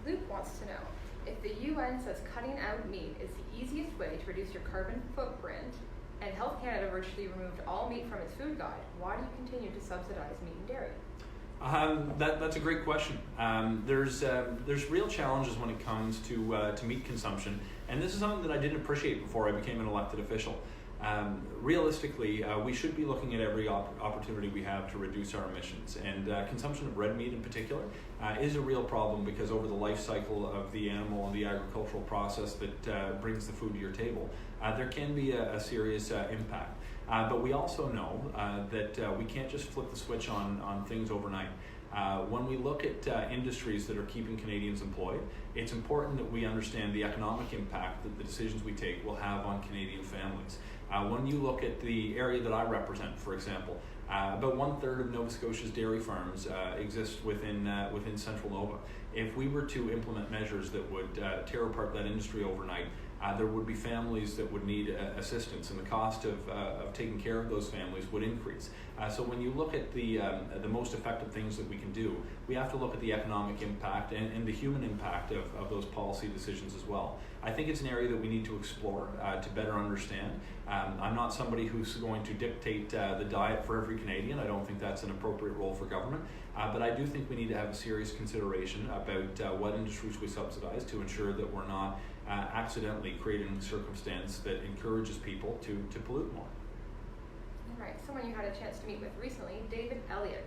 Luke wants to know, if the UN says cutting out meat is the easiest way to reduce your carbon footprint, and Health Canada virtually removed all meat from its food guide, why do you continue to subsidize meat and dairy? That's a great question. There's real challenges when it comes to meat consumption, and this is something that I didn't appreciate before I became an elected official. Realistically, we should be looking at every opportunity we have to reduce our emissions, and consumption of red meat in particular is a real problem, because over the life cycle of the animal and the agricultural process that brings the food to your table, there can be a serious impact. But we also know that we can't just flip the switch on things overnight. When we look at industries that are keeping Canadians employed, it's important that we understand the economic impact that the decisions we take will have on Canadian families. When you look at the area that I represent, for example, about 1/3 of Nova Scotia's dairy farms exist within Central Nova. If we were to implement measures that would tear apart that industry overnight, there would be families that would need assistance, and the cost of taking care of those families would increase. So when you look at the most effective things that we can do, we have to look at the economic impact and the human impact of those policy decisions as well. I think it's an area that we need to explore to better understand. I'm not somebody who's going to dictate the diet for every Canadian. I don't think that's an appropriate role for government. But I do think we need to have a serious consideration about what industries we subsidize to ensure that we're not accidentally creating a circumstance that encourages people to pollute more. All right, someone you had a chance to meet with recently, David Elliott,